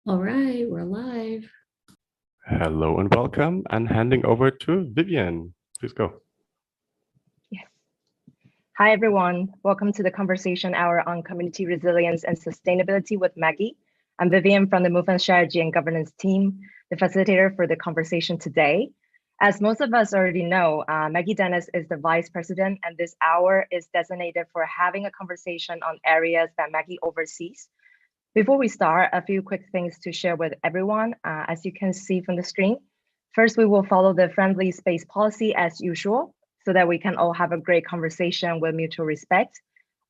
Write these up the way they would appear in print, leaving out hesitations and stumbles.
All right, we're live. Hello and welcome, and handing over to Vivian. Please go. Yes. Hi, everyone. Welcome to the Conversation Hour on Community Resilience and Sustainability with Maggie. I'm Vivian from the Movement Strategy and Governance team, the facilitator for the conversation today. As most of us already know, Maggie Dennis is the Vice President, and this hour is designated for having a conversation on areas that Maggie oversees. Before we start, a few quick things to share with everyone. As you can see from the screen, first, we will follow the friendly space policy as usual, so that we can all have a great conversation with mutual respect.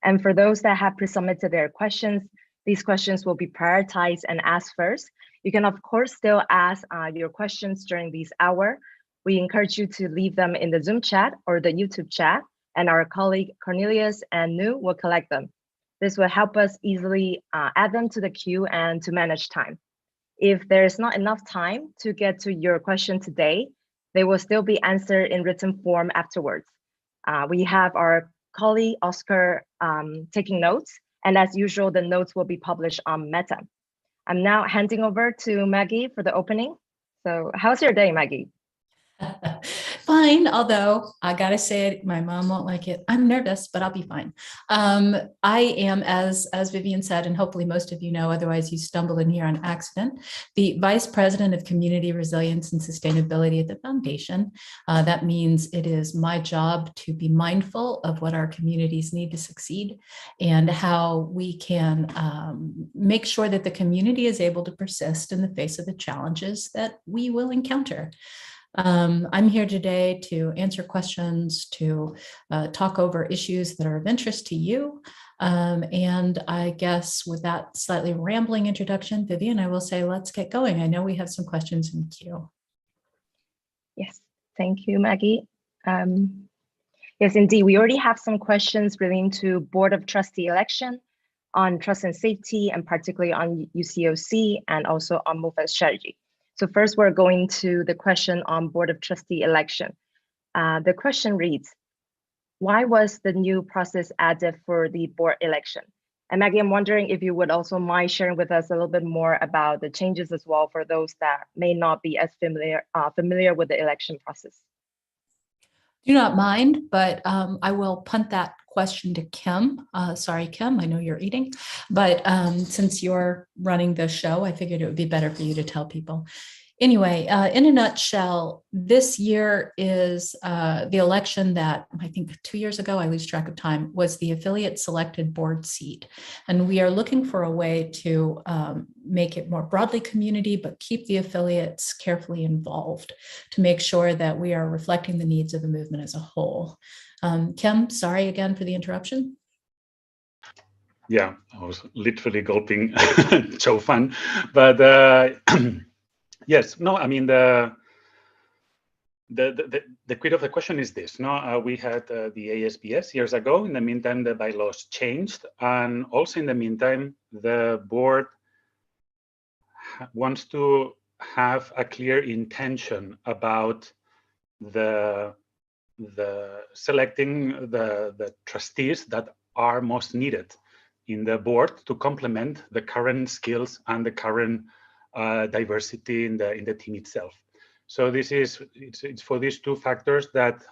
And for those that have pre-submitted their questions, these questions will be prioritized and asked first. You can, of course, still ask your questions during this hour. We encourage you to leave them in the Zoom chat or the YouTube chat, and our colleague Cornelius and Nu will collect them. This will help us easily add them to the queue and to manage time. If there's not enough time to get to your question today, they will still be answered in written form afterwards. We have our colleague Oscar taking notes, and as usual, the notes will be published on Meta. I'm now handing over to Maggie for the opening. So how's your day, Maggie? Fine, although I gotta say it, my mom won't like it. I'm nervous, but I'll be fine. I am, as Vivian said, and hopefully most of you know, otherwise you stumble in here on accident, the Vice President of Community Resilience and Sustainability at the Foundation. That means it is my job to be mindful of what our communities need to succeed and how we can make sure that the community is able to persist in the face of the challenges that we will encounter. I'm here today to answer questions, to talk over issues that are of interest to you. And I guess with that slightly rambling introduction, Vivian, I will say, let's get going. I know we have some questions in the queue. Yes, thank you, Maggie. Yes, indeed, we already have some questions relating to Board of Trustee election, on trust and safety, and particularly on UCOC, and also on movement strategy. So first, we're going to the question on Board of Trustee election. The question reads, why was the new process added for the board election? And Maggie, I'm wondering if you would also mind sharing with us a little bit more about the changes as well for those that may not be as familiar with the election process. Do not mind, but I will punt that question to Kim. Sorry, Kim, I know you're eating, but since you're running the show, I figured it would be better for you to tell people. Anyway, in a nutshell, this year is the election that I think 2 years ago, I lose track of time, was the affiliate selected board seat. And we are looking for a way to make it more broadly community, but keep the affiliates carefully involved to make sure that we are reflecting the needs of the movement as a whole. Kim, sorry again for the interruption. Yeah, I was literally gulping. So fun. But yes, no, I mean, the quid of the question is this. No, we had the ASBS years ago. In the meantime, the bylaws changed. And also in the meantime, the board wants to have a clear intention about the selecting the trustees that are most needed in the board to complement the current skills and the current diversity in the team itself. So this is it's for these two factors that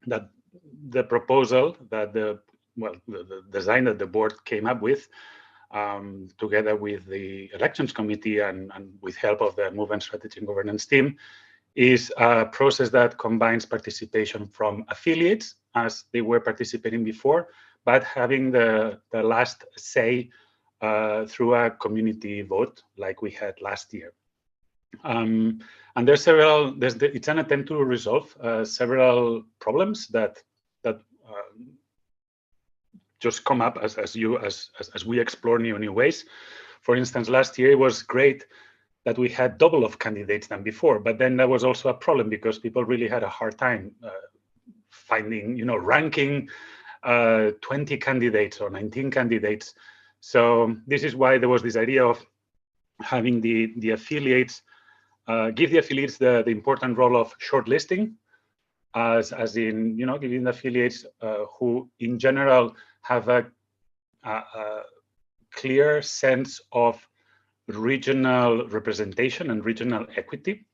the proposal that the design that the board came up with, together with the elections committee and with help of the movement strategy and governance team, is a process that combines participation from affiliates as they were participating before, but having the last say through a community vote like we had last year. And it's an attempt to resolve several problems that just come up as we explore new ways. For instance, last year it was great that we had double of candidates than before, but then there was also a problem because people really had a hard time finding, ranking 20 candidates or 19 candidates. So this is why there was this idea of having the affiliates, give the affiliates the important role of shortlisting, as in, giving the affiliates who in general have a clear sense of regional representation and regional equity,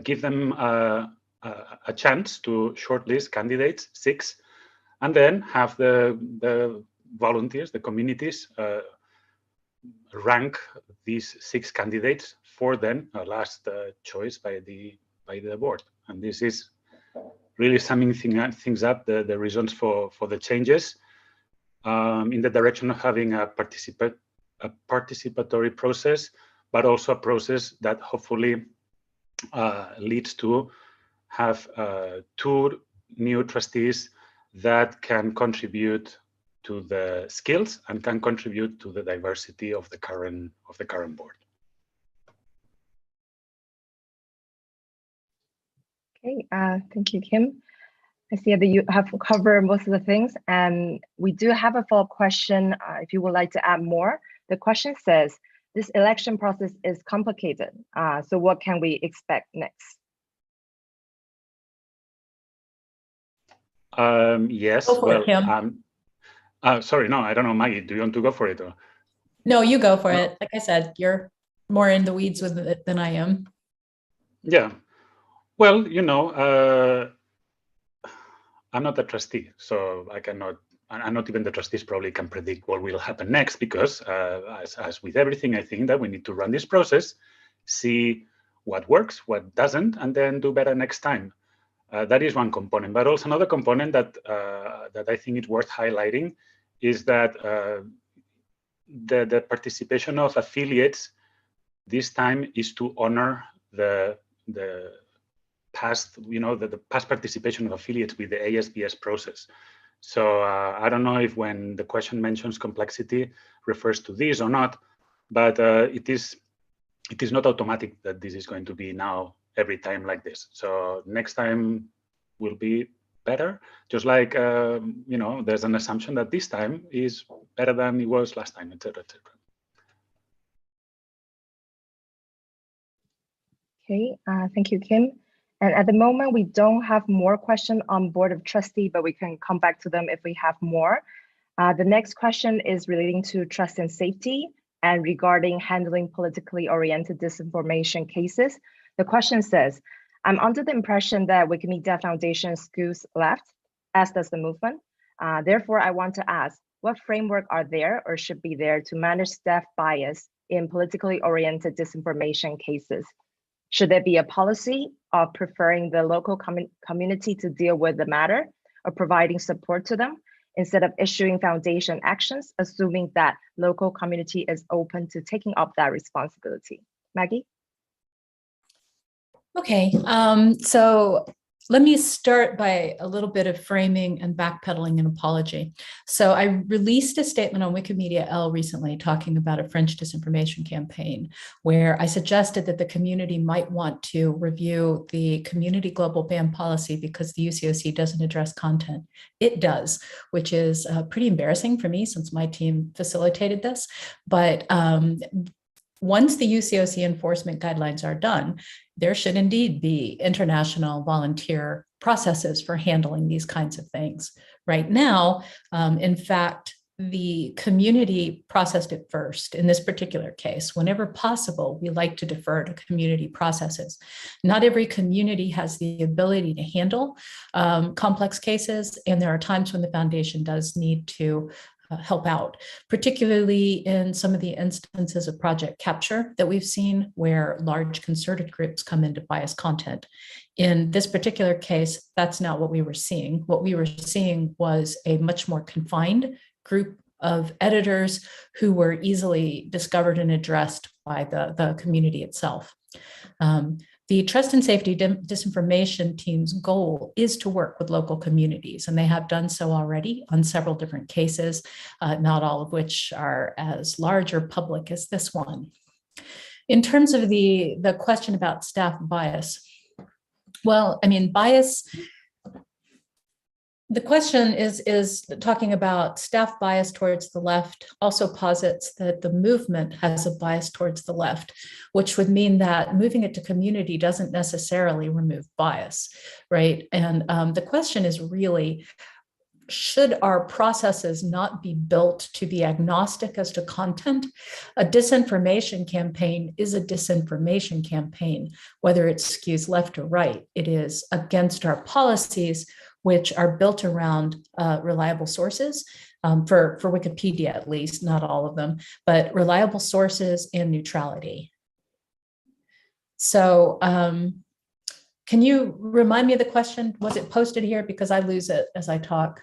give them a chance to shortlist candidates, 6, and then have the volunteers, the communities, rank these 6 candidates for then a last choice by the board. And this is really summing things up, the reasons for the changes in the direction of having a participatory process, but also a process that hopefully leads to have 2 new trustees that can contribute to the skills and can contribute to the diversity of the current board. Okay, thank you, Kim. I see that you have covered most of the things, and we do have a follow-up question if you would like to add more. The question says, this election process is complicated, so what can we expect next? Yes, Go for well, it, Kim. sorry, no, I don't know, Maggie, do you want to go for it? Or? No, you go for it. Like I said, you're more in the weeds with it than I am. Yeah, well, you know, I'm not a trustee, so I cannot, and not even the trustees probably can predict what will happen next, because as with everything, I think that we need to run this process, see what works, what doesn't, and then do better next time. That is one component, but also another component that that I think is worth highlighting is that the participation of affiliates this time is to honor the past, you know, the past participation of affiliates with the ASBS process. So I don't know if when the question mentions complexity refers to this or not, but it is not automatic that this is going to be now every time like this. So next time will be better, just like you know, there's an assumption that this time is better than it was last time, etc., etc. Okay, thank you, Kim. And at the moment, we don't have more questions on Board of Trustee, but we can come back to them if we have more. The next question is relating to trust and safety and regarding handling politically oriented disinformation cases. The question says, I'm under the impression that Wikimedia Foundation skews left, as does the movement. Therefore, I want to ask, what framework are there or should be there to manage staff bias in politically oriented disinformation cases? Should there be a policy of preferring the local community to deal with the matter or providing support to them instead of issuing foundation actions, assuming that local community is open to taking up that responsibility? Maggie? Okay, so let me start by a little bit of framing and backpedaling an apology. So I released a statement on Wikimedia L recently talking about a French disinformation campaign where I suggested that the community might want to review the community global ban policy because the UCOC doesn't address content. It does, which is pretty embarrassing for me since my team facilitated this. But once the UCOC enforcement guidelines are done, there should indeed be international volunteer processes for handling these kinds of things. Right now, in fact, the community processed it first. In this particular case, whenever possible, we like to defer to community processes. Not every community has the ability to handle complex cases, and there are times when the foundation does need to help out, particularly in some of the instances of project capture that we've seen where large concerted groups come into biased content. In this particular case, that's not what we were seeing. What we were seeing was a much more confined group of editors who were easily discovered and addressed by the community itself. The trust and safety disinformation team's goal is to work with local communities, and they have done so already on several different cases, not all of which are as large or public as this one. In terms of the question about staff bias, well, I mean, bias, the question is talking about staff bias towards the left, also posits that the movement has a bias towards the left, which would mean that moving it to community doesn't necessarily remove bias, right? And the question is really, should our processes not be built to be agnostic as to content, a disinformation campaign is a disinformation campaign, whether it skews left or right. It is against our policies, which are built around reliable sources, for Wikipedia at least, not all of them, but reliable sources and neutrality. So can you remind me of the question? Was it posted here? Because I lose it as I talk.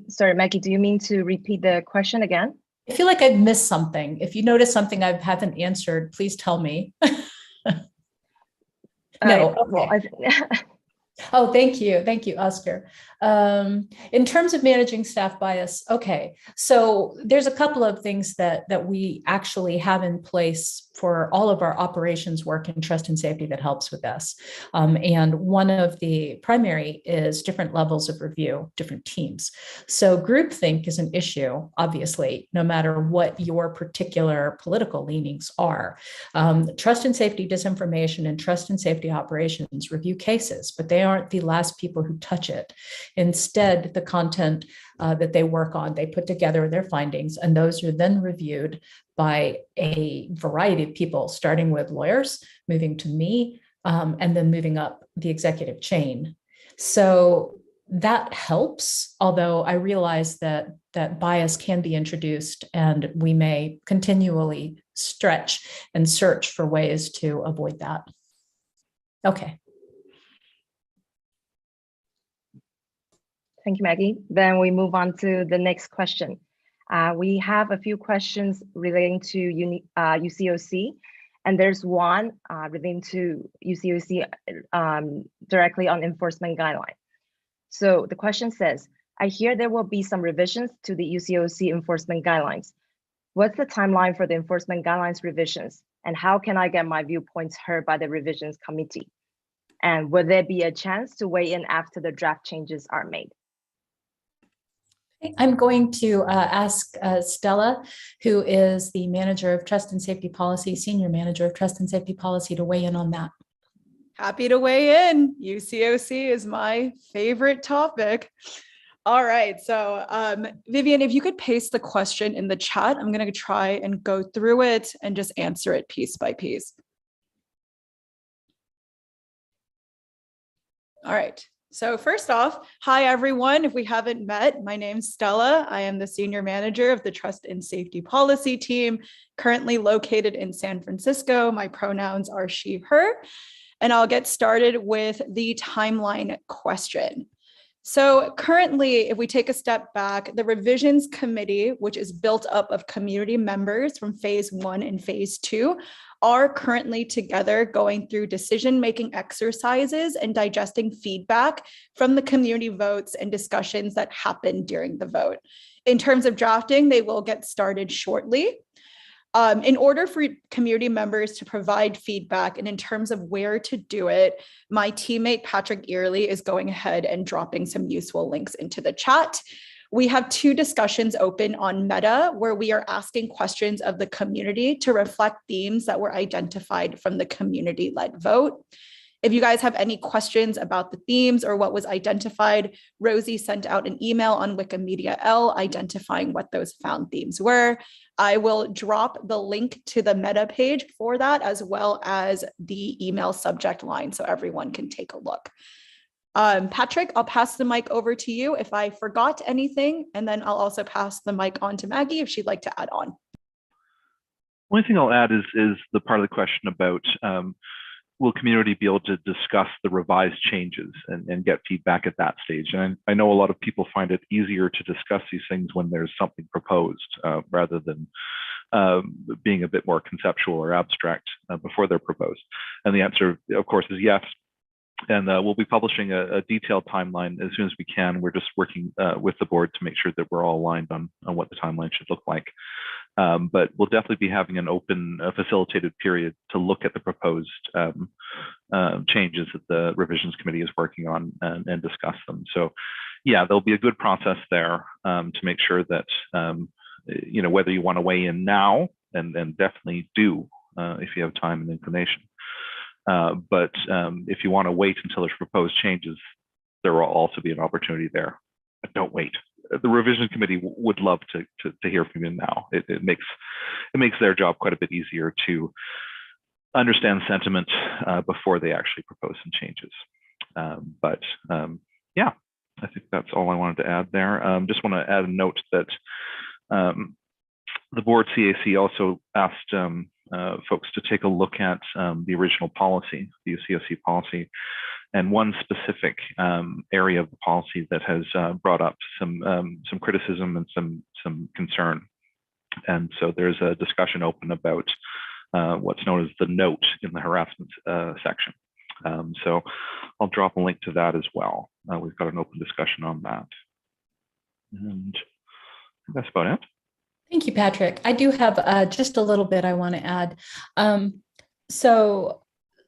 Sorry, Maggie, do you mean to repeat the question again? I feel like I've missed something. If you notice something I haven't answered, please tell me. No. Well, Oh, thank you. Thank you, Oscar. In terms of managing staff bias, okay, so there's a couple of things that we actually have in place for all of our operations work in trust and safety that helps with this. And one of the primary is different levels of review, different teams. So groupthink is an issue, obviously, no matter what your particular political leanings are. Trust and safety disinformation and trust and safety operations review cases, but they aren't the last people who touch it. Instead, the content that they work on, they put together their findings, and those are then reviewed by a variety of people, starting with lawyers, moving to me, and then moving up the executive chain. So that helps, although I realize that bias can be introduced, and we may continually stretch and search for ways to avoid that. Okay. Thank you, Maggie. Then we move on to the next question. We have a few questions relating to UCOC, and there's one relating to UCOC directly on enforcement guideline. So the question says, I hear there will be some revisions to the UCOC enforcement guidelines. What's the timeline for the enforcement guidelines revisions, and how can I get my viewpoints heard by the revisions committee? And will there be a chance to weigh in after the draft changes are made? I'm going to ask Stella, who is the manager of Trust and Safety Policy, senior manager of Trust and Safety Policy, to weigh in on that. Happy to weigh in. UCOC is my favorite topic. All right, so Vivian, if you could paste the question in the chat, I'm going to try and go through it and just answer it piece by piece. All right. So first off, hi, everyone. If we haven't met, my name's Stella. I am the senior manager of the Trust and Safety Policy team, currently located in San Francisco. My pronouns are she, her, and I'll get started with the timeline question. So currently, if we take a step back, the revisions committee, which is built up of community members from phase 1 and phase 2, are currently together going through decision-making exercises and digesting feedback from the community votes and discussions that happened during the vote. In terms of drafting, they will get started shortly. In order for community members to provide feedback and in terms of where to do it, my teammate Patrick Earley is going ahead and dropping some useful links into the chat. We have 2 discussions open on Meta, where we are asking questions of the community to reflect themes that were identified from the community-led vote. If you guys have any questions about the themes or what was identified, Rosie sent out an email on Wikimedia L identifying what those found themes were. I will drop the link to the Meta page for that, as well as the email subject line, so everyone can take a look. Patrick, I'll pass the mic over to you if I forgot anything, and then I'll also pass the mic on to Maggie if she'd like to add on. One thing I'll add is the part of the question about will community be able to discuss the revised changes and get feedback at that stage? And I know a lot of people find it easier to discuss these things when there's something proposed rather than being a bit more conceptual or abstract before they're proposed. And the answer, of course, is yes. And we'll be publishing a detailed timeline as soon as we can. We're just working with the board to make sure that we're all aligned on what the timeline should look like. But we'll definitely be having an open, facilitated period to look at the proposed changes that the revisions committee is working on and discuss them. So yeah, there'll be a good process there to make sure that, you know, whether you want to weigh in now, and definitely do if you have time and inclination. But if you want to wait until there's proposed changes, there will also be an opportunity there. But don't wait. The revision committee would love to hear from you now. It makes their job quite a bit easier to understand sentiment before they actually propose some changes. Yeah, I think that's all I wanted to add there. Just want to add a note that the board CAC also asked folks to take a look at the original policy, the UCOC policy, and one specific area of the policy that has brought up some criticism and some concern. And so there's a discussion open about what's known as the note in the harassment section. So I'll drop a link to that as well. We've got an open discussion on that. And that's about it. Thank you, Patrick. I do have just a little bit I want to add. So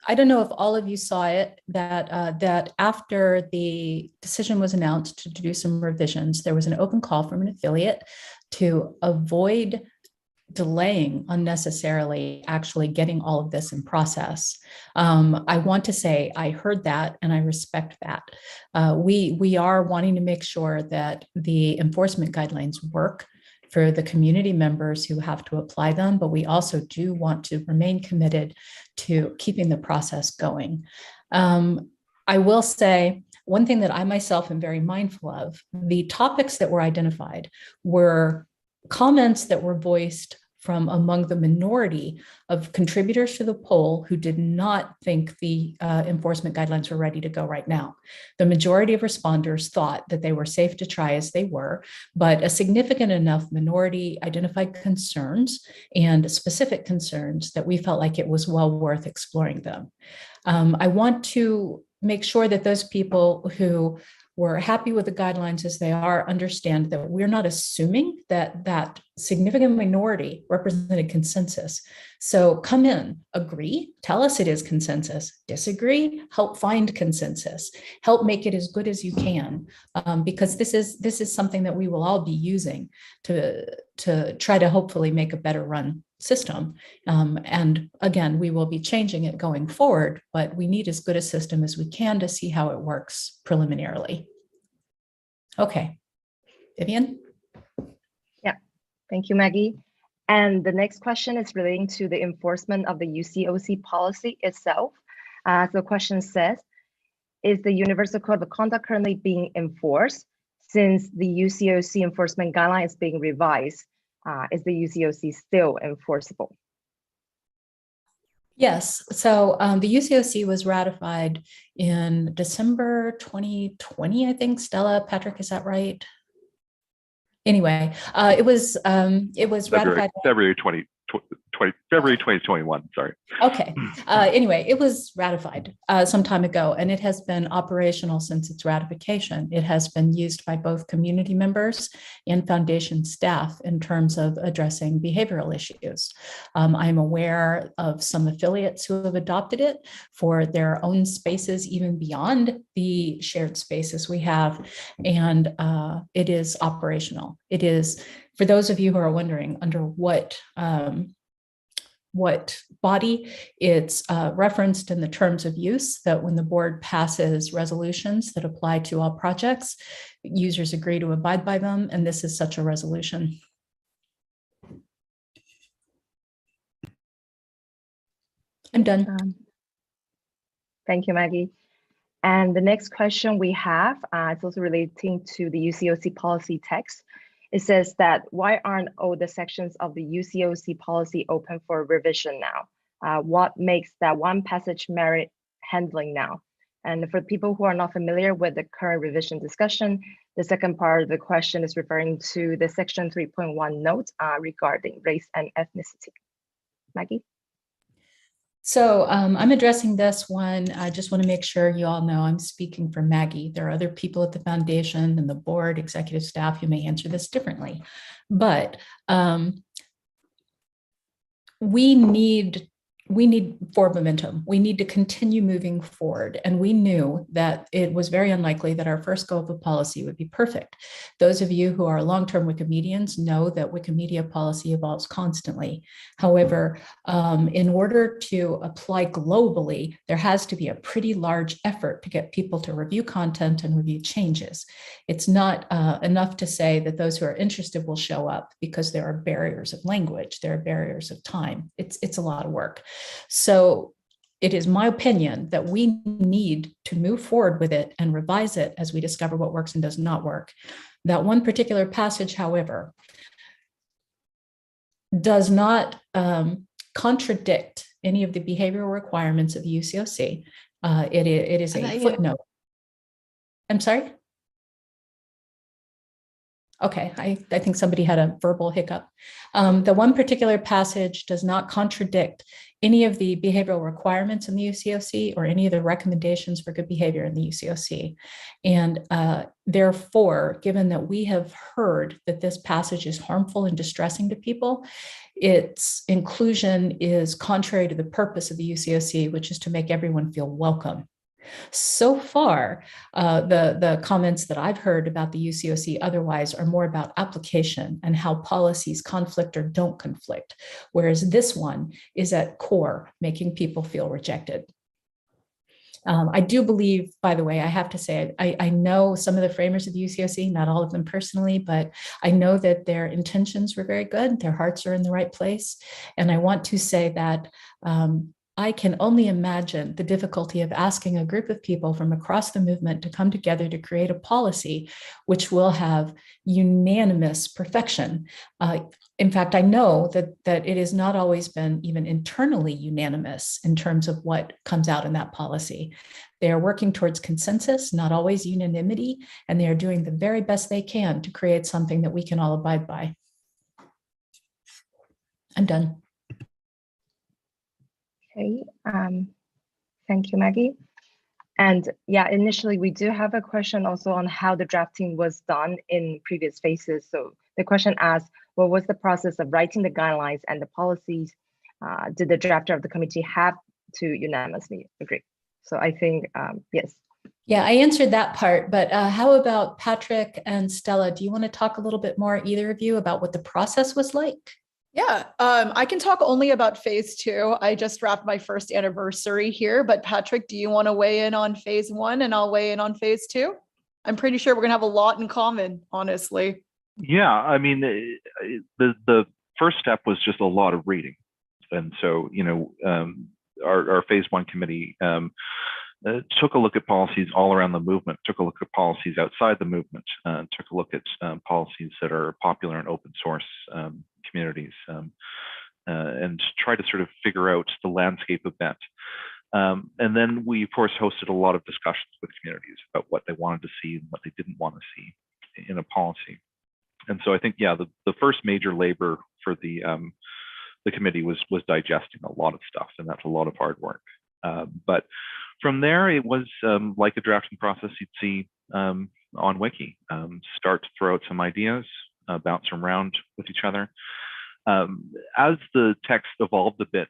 I don't know if all of you saw it, that after the decision was announced to do some revisions, there was an open call from an affiliate to avoid delaying unnecessarily actually getting all of this in process. I want to say I heard that and I respect that. We are wanting to make sure that the enforcement guidelines work for the community members who have to apply them, but we also do want to remain committed to keeping the process going. I will say one thing that I myself am very mindful of, the topics that were identified were comments that were voiced from among the minority of contributors to the poll who did not think the enforcement guidelines were ready to go right now. The majority of responders thought that they were safe to try as they were, but a significant enough minority identified concerns and specific concerns that we felt like it was well worth exploring them. I want to make sure that those people who were happy with the guidelines as they are understand that we're not assuming that that significant minority represented consensus. So come in, agree, tell us it is consensus, disagree, help find consensus, help make it as good as you can, because this is something that we will all be using to try to hopefully make a better run system. And again, we will be changing it going forward, but we need as good a system as we can to see how it works preliminarily. Okay, Vivian? Yeah, thank you, Maggie. And the next question is relating to the enforcement of the UCOC policy itself. So the question says, is the Universal Code of Conduct currently being enforced since the UCOC enforcement guideline is being revised? Is the UCOC still enforceable? Yes, so the UCOC was ratified in December 2020, I think. Stella, Patrick, is that right? Anyway, it was ratified February 2021, sorry. Okay. Anyway, it was ratified some time ago, and it has been operational since its ratification. It has been used by both community members and foundation staff in terms of addressing behavioral issues. I'm aware of some affiliates who have adopted it for their own spaces, even beyond the shared spaces we have, and it is operational. It is, for those of you who are wondering under what body, it's referenced in the terms of use that when the board passes resolutions that apply to all projects, users agree to abide by them, and this is such a resolution. I'm done. Thank you, Maggie. And the next question we have is also relating to the UCOC policy text. It says that why aren't all the sections of the UCOC policy open for revision now? What makes that one passage merit handling now? And for people who are not familiar with the current revision discussion, the second part of the question is referring to the section 3.1 note regarding race and ethnicity. Maggie? So I'm addressing this one. I just want to make sure you all know I'm speaking for Maggie. There are other people at the foundation and the board, executive staff who may answer this differently. But we we need forward momentum. We need to continue moving forward. And we knew that it was very unlikely that our first go of a policy would be perfect. Those of you who are long-term Wikimedians know that Wikimedia policy evolves constantly. However, in order to apply globally, there has to be a pretty large effort to get people to review content and review changes. It's not enough to say that those who are interested will show up, because there are barriers of language, there are barriers of time. It's a lot of work. So it is my opinion that we need to move forward with it and revise it as we discover what works and does not work. That one particular passage, however, does not contradict any of the behavioral requirements of the UCOC. It is a footnote. I'm sorry? Okay, I think somebody had a verbal hiccup. The one particular passage does not contradict any of the behavioral requirements in the UCOC or any of the recommendations for good behavior in the UCOC. And therefore, given that we have heard that this passage is harmful and distressing to people, its inclusion is contrary to the purpose of the UCOC, which is to make everyone feel welcome. So far, the comments that I've heard about the UCOC otherwise are more about application and how policies conflict or don't conflict, whereas this one is at core making people feel rejected. I do believe, by the way, I have to say, I know some of the framers of the UCOC, not all of them personally, but I know that their intentions were very good. Their hearts are in the right place. And I want to say that I can only imagine the difficulty of asking a group of people from across the movement to come together to create a policy which will have unanimous perfection. In fact, I know that it has not always been even internally unanimous in terms of what comes out in that policy. They are working towards consensus, not always unanimity, and they are doing the very best they can to create something that we can all abide by. I'm done. Okay, thank you, Maggie. And yeah, initially we do have a question also on how the drafting was done in previous phases. So the question asks, what was the process of writing the guidelines and the policies? Did the drafter of the committee have to unanimously agree? So I think, yes. Yeah, I answered that part, but how about Patrick and Stella? Do you want to talk a little bit more, either of you, about what the process was like? Yeah, I can talk only about phase 2. I just wrapped my first anniversary here, but Patrick, do you want to weigh in on phase 1 and I'll weigh in on phase 2? I'm pretty sure we're gonna have a lot in common, honestly. Yeah, I mean, the first step was just a lot of reading. And so, you know, our phase 1 committee took a look at policies all around the movement, took a look at policies outside the movement, took a look at policies that are popular in open source communities, and try to sort of figure out the landscape of that. And then we, of course, hosted a lot of discussions with communities about what they wanted to see and what they didn't want to see in a policy. And so I think, yeah, the first major labor for the committee was digesting a lot of stuff, and that's a lot of hard work. But from there, it was like a drafting process you'd see on Wiki. Start to throw out some ideas, bounce around with each other. As the text evolved a bit,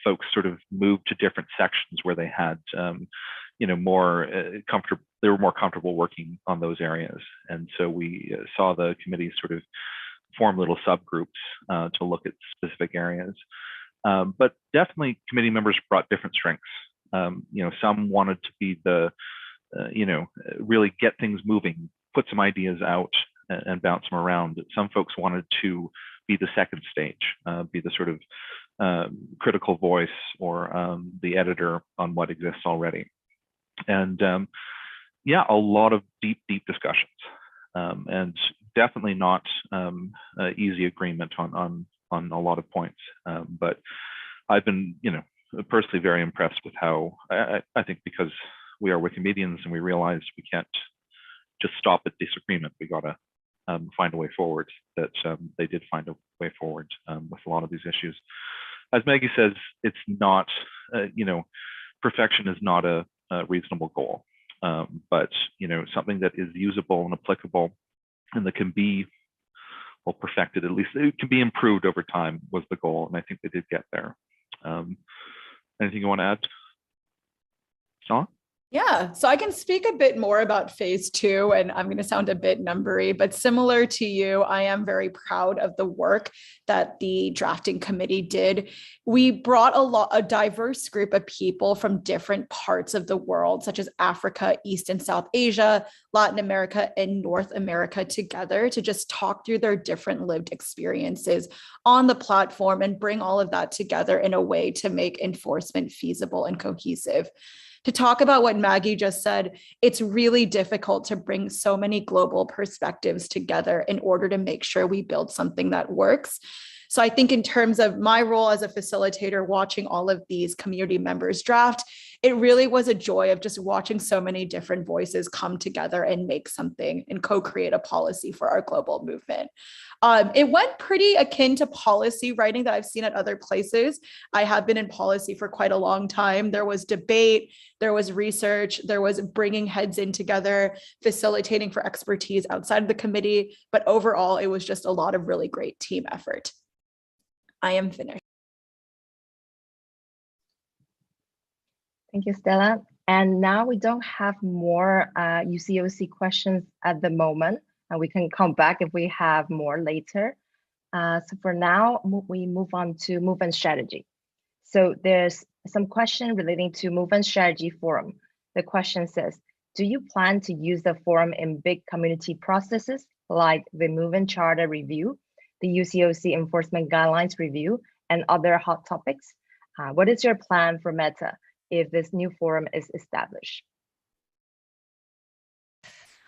folks sort of moved to different sections where they had, you know, more comfortable. They were more comfortable working on those areas, and so we saw the committee sort of form little subgroups to look at specific areas. But definitely, committee members brought different strengths. You know, some wanted to be the, you know, really get things moving, put some ideas out and bounce them around. Some folks wanted to be the second stage, be the sort of critical voice or the editor on what exists already. And yeah, a lot of deep discussions, and definitely not easy agreement on a lot of points. But I've been, you know, personally very impressed with how I think, because we are Wikimedians and we realize we can't just stop at disagreement. We got to find a way forward. That they did find a way forward with a lot of these issues. As Maggie says, it's not, you know, perfection is not a reasonable goal, but, you know, something that is usable and applicable and that can be, well, perfected, at least it can be improved over time was the goal. And I think they did get there. anything you want to add? Stella? Yeah, so I can speak a bit more about phase 2, and I'm going to sound a bit numbery, but similar to you, I am very proud of the work that the drafting committee did. We brought a diverse group of people from different parts of the world, such as Africa, East and South Asia, Latin America, and North America together to just talk through their different lived experiences on the platform and bring all of that together in a way to make enforcement feasible and cohesive. To talk about what Maggie just said, it's really difficult to bring so many global perspectives together in order to make sure we build something that works. So I think in terms of my role as a facilitator, watching all of these community members draft, it really was a joy of just watching so many different voices come together and make something and co-create a policy for our global movement. It went pretty akin to policy writing that I've seen at other places. I have been in policy for quite a long time. There was debate, there was research, there was bringing heads in together, facilitating for expertise outside of the committee. But overall, it was just a lot of really great team effort. I am finished. Thank you, Stella. And now we don't have more UCOC questions at the moment. We can come back if we have more later. So for now, we move on to movement strategy. So there's some question relating to movement strategy forum. The question says, do you plan to use the forum in big community processes like the movement charter review, the UCOC enforcement guidelines review, and other hot topics? What is your plan for Meta if this new forum is established?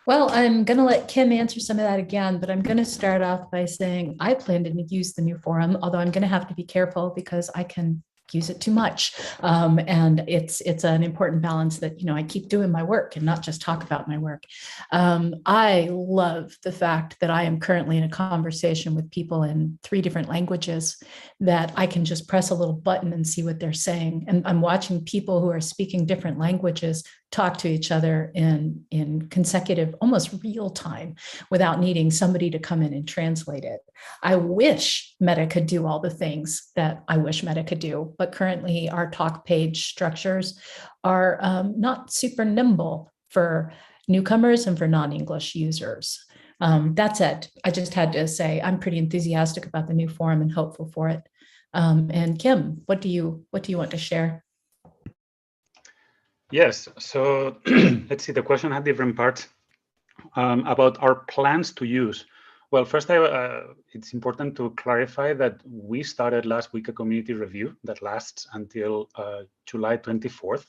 Well, I'm going to let Kim answer some of that again, but I'm going to start off by saying I plan to use the new forum, although I'm going to have to be careful because I can use it too much. And it's an important balance that, I keep doing my work and not just talk about my work. I love the fact that I am currently in a conversation with people in 3 different languages that I can just press a little button and see what they're saying. And I'm watching people who are speaking different languages talk to each other in consecutive, almost real time, without needing somebody to come in and translate it. I wish Meta could do all the things that I wish Meta could do, but currently our talk page structures are not super nimble for newcomers and for non-English users. That's it. I just had to say I'm pretty enthusiastic about the new forum and hopeful for it. And Kim, what do you want to share? Yes, so let's see, the question had different parts about our plans to use. Well, first, it's important to clarify that we started last week a community review that lasts until July 24th.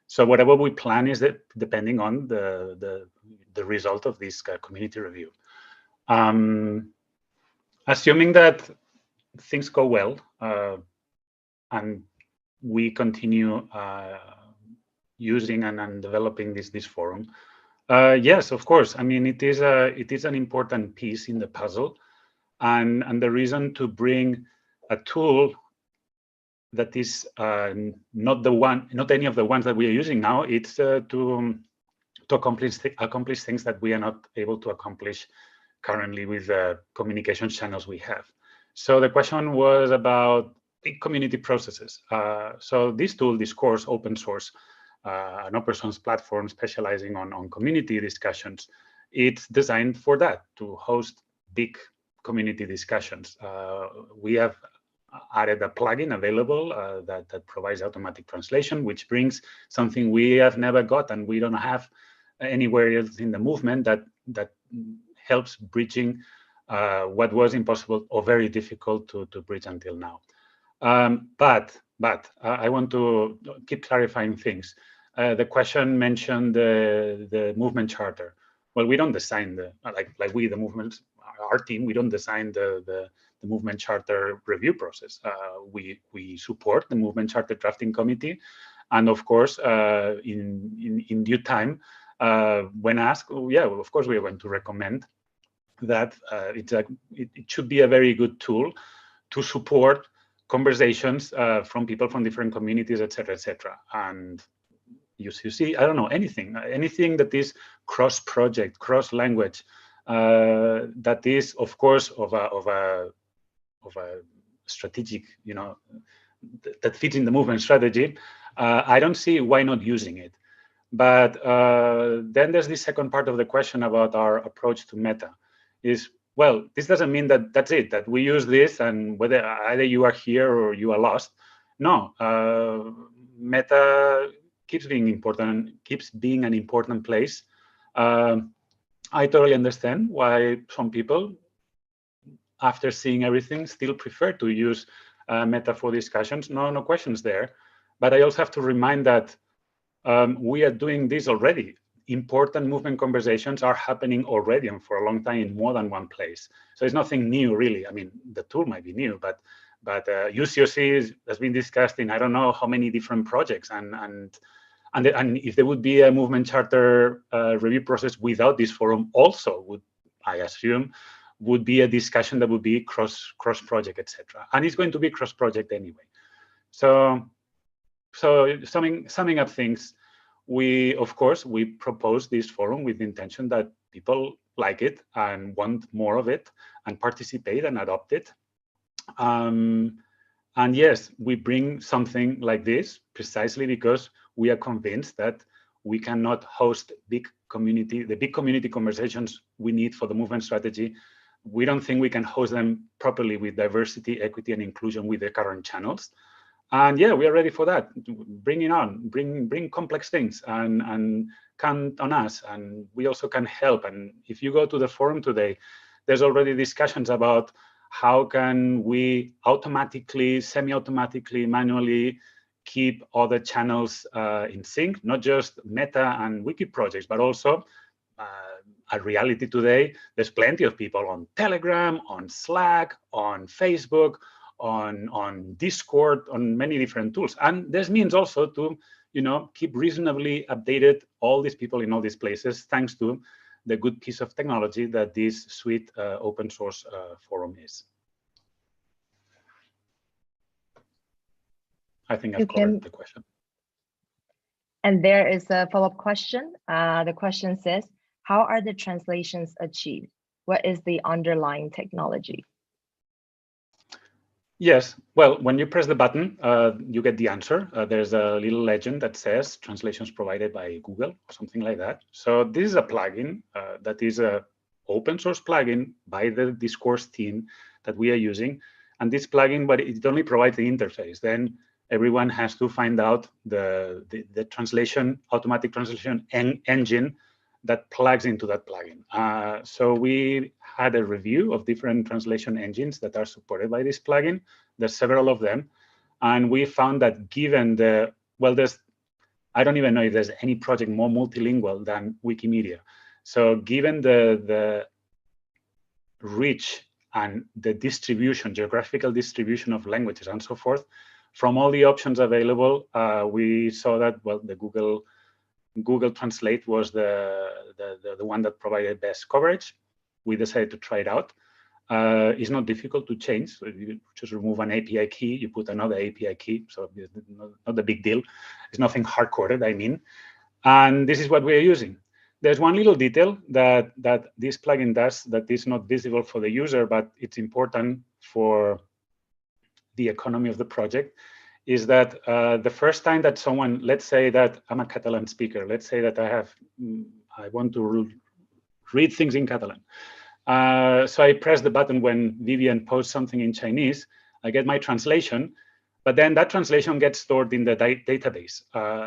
So whatever we plan is that depending on the result of this community review. Assuming that things go well and we continue using and developing this forum. Yes, of course. I mean, it is an important piece in the puzzle, and the reason to bring a tool that is not any of the ones that we are using now. It's to accomplish things that we are not able to accomplish currently with the communication channels we have. So the question was about big community processes. So this tool, this course, open source. An open source platform specializing on community discussions. It's designed for that, to host big community discussions. We have added a plugin available that provides automatic translation, which brings something we have never got and we don't have anywhere else in the movement that helps bridging what was impossible or very difficult to bridge until now. But I want to keep clarifying things. The question mentioned the movement charter. Well, we don't design like we, the movement, our team, we don't design the movement charter review process. We support the movement charter drafting committee, and of course, in due time, when asked, yeah, well, of course, we are going to recommend that it should be a very good tool to support conversations from people from different communities, etc., etc. And UCOC, I don't know, anything that is cross-project, cross-language, that is, of course, of a strategic, that fits in the movement strategy, I don't see why not using it. But then there's the second part of the question about our approach to meta. Is, well, this doesn't mean that that's it, that we use this and whether either you are here or you are lost. No, meta keeps being important, keeps being an important place. I totally understand why some people, after seeing everything, still prefer to use meta for discussions. No questions there. But I also have to remind that we are doing this already. Important movement conversations are happening already and for a long time in more than one place. So it's nothing new, really. I mean, the tool might be new, but UCOC has been discussed in I don't know how many different projects, and if there would be a movement charter review process without this forum, also would, I assume, would be a discussion that would be cross project, etc. And it's going to be cross project anyway. So summing up things, of course we propose this forum with the intention that people like it and want more of it and participate and adopt it. And yes, we bring something like this precisely because we are convinced that we cannot host the big community conversations we need for the movement strategy. We don't think we can host them properly with diversity, equity, and inclusion with the current channels. And yeah, we are ready for that. Bring it on, bring complex things and count on us. And we also can help. And if you go to the forum today, there's already discussions about how can we automatically, semi-automatically, manually keep other channels in sync, not just meta and wiki projects, but also a reality today. There's plenty of people on Telegram, on Slack, on Facebook, on Discord, on many different tools. And there's means also to, keep reasonably updated all these people in all these places, thanks to the good piece of technology that this sweet open source forum is. I think I've covered the question. And there is a follow-up question. The question says, how are the translations achieved? What is the underlying technology? Yes, well, when you press the button, you get the answer. There's a little legend that says translations provided by Google or something like that. So this is a plugin that is an open source plugin by the Discourse team that we are using. And this plugin, but it only provides the interface. Then everyone has to find out the translation, automatic translation engine that plugs into that plugin. So we had a review of different translation engines that are supported by this plugin. There's several of them. And we found that given I don't even know if there's any project more multilingual than Wikimedia. So given the reach and the distribution, geographical distribution of languages and so forth, from all the options available, we saw that, well, the Google Translate was the one that provided best coverage. We decided to try it out. It's not difficult to change. So you just remove an API key, you put another API key. So it's not a big deal. It's nothing hard-coded, I mean. And this is what we are using. There's one little detail that this plugin does that is not visible for the user, but it's important for the economy of the project, is that the first time that someone, let's say that I'm a Catalan speaker, let's say that I want to read things in Catalan. So I press the button when Vivian posts something in Chinese, I get my translation, but then that translation gets stored in the database,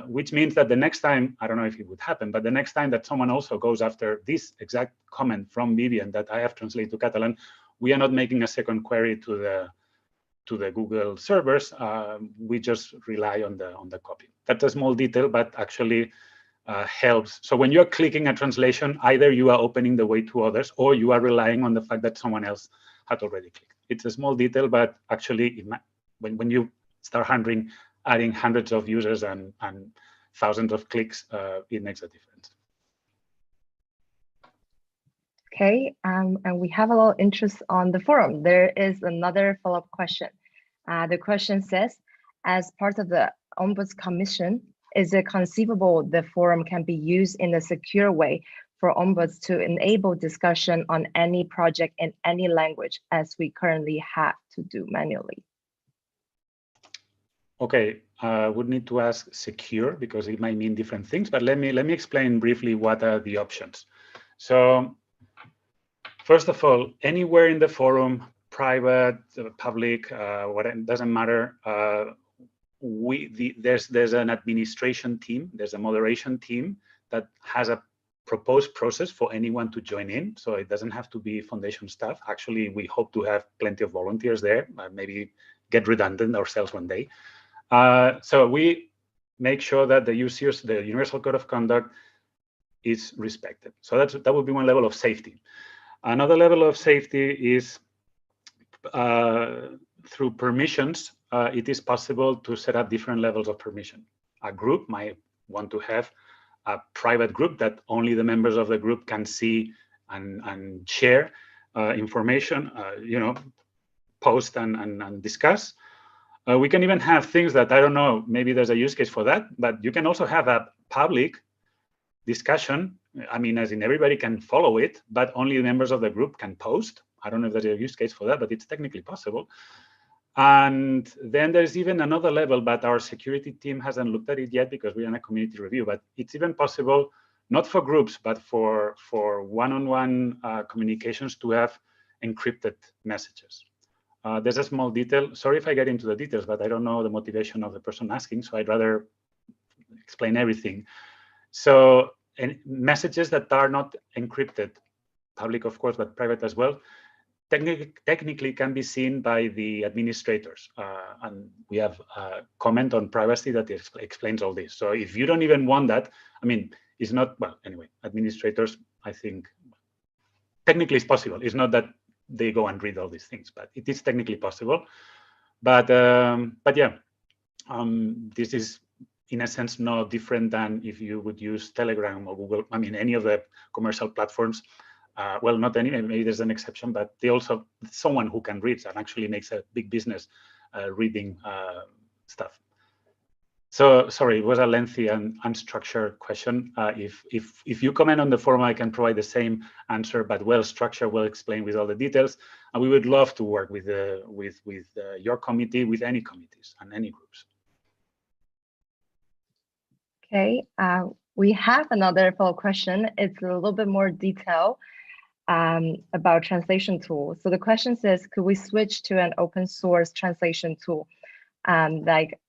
which means that the next time, I don't know if it would happen, but the next time that someone also goes after this exact comment from Vivian that I have translated to Catalan, we are not making a second query to the Google servers. We just rely on the copy. That's a small detail, but actually helps. So when you're clicking a translation, either you are opening the way to others, or you are relying on the fact that someone else had already clicked. It's a small detail, but actually, when you start adding hundreds of users and thousands of clicks, it makes a difference. Okay, and we have a lot of interest on the forum. There is another follow-up question. The question says, as part of the Ombuds Commission, is it conceivable the forum can be used in a secure way for Ombuds to enable discussion on any project in any language as we currently have to do manually? Okay, would need to ask secure because it might mean different things, but let me explain briefly what are the options. So first of all, anywhere in the forum, private, public, what it doesn't matter. There's an administration team, there's a moderation team that has a proposed process for anyone to join in. So it doesn't have to be foundation staff. Actually, we hope to have plenty of volunteers there, maybe get redundant ourselves one day. So we make sure that the UCO's, the Universal Code of Conduct, is respected. So that would be one level of safety. Another level of safety is through permissions. It is possible to set up different levels of permission. A group might want to have a private group that only the members of the group can see and share information, post and discuss. We can even have things that, I don't know, maybe there's a use case for that, but you can also have a public discussion. I mean, as in everybody can follow it, but only the members of the group can post. I don't know if there's a use case for that, but it's technically possible. And then there's even another level, but our security team hasn't looked at it yet because we're in a community review, but it's even possible, not for groups, but for one-on-one communications to have encrypted messages. There's a small detail. Sorry if I get into the details, but I don't know the motivation of the person asking, so I'd rather explain everything. So, and messages that are not encrypted, public of course, but private as well, technically can be seen by the administrators. And we have a comment on privacy that explains all this. So if you don't even want that, I mean, it's not, well, anyway, administrators, I think, technically it's possible. It's not that they go and read all these things, but it is technically possible. But yeah, this is in a sense no different than if you would use Telegram or Google. I mean, any of the commercial platforms. Well, not any, maybe there's an exception, but they also, someone who can read and actually makes a big business reading stuff. So sorry, it was a lengthy and unstructured question. If you comment on the forum, I can provide the same answer, but well structured, well explained with all the details. And we would love to work with your committee, with any committees and any groups. Okay, we have another follow-up question. It's a little bit more detailed about translation tool. So the question says, could we switch to an open source translation tool like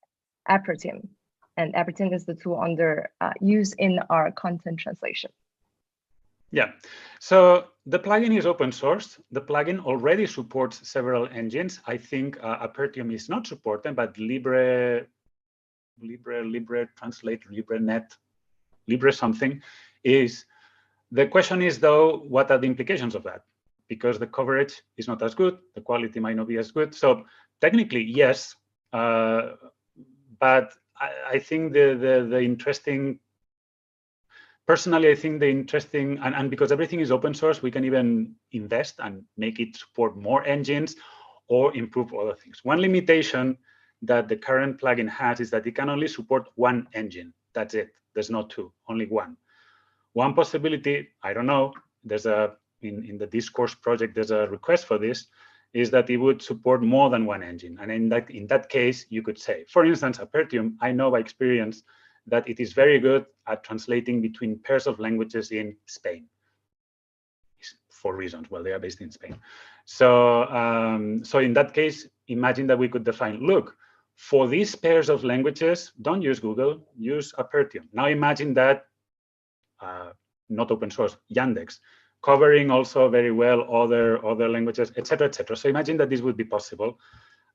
Apertium? And Apertium is the tool under use in our content translation. Yeah, so the plugin is open source. The plugin already supports several engines. I think Apertium is not supported, but Libre Translate, LibreNet, Libre something is. The question is, though, what are the implications of that? Because the coverage is not as good, the quality might not be as good. So technically, yes, but I think the interesting, personally, I think the interesting, and because everything is open source, we can even invest and make it support more engines or improve other things. One limitation that the current plugin has is that it can only support one engine. That's it. There's no two, only one. One possibility, I don't know, there's in the Discourse project, there's a request for this, is that it would support more than one engine. And in that case, you could say, for instance, Apertium, I know by experience that it is very good at translating between pairs of languages in Spain. For reasons, well, they are based in Spain. So, so in that case, imagine that we could define, look, for these pairs of languages, don't use Google, use Apertium. Now imagine that not open source, Yandex, covering also very well other languages, etc., etc. So imagine that this would be possible,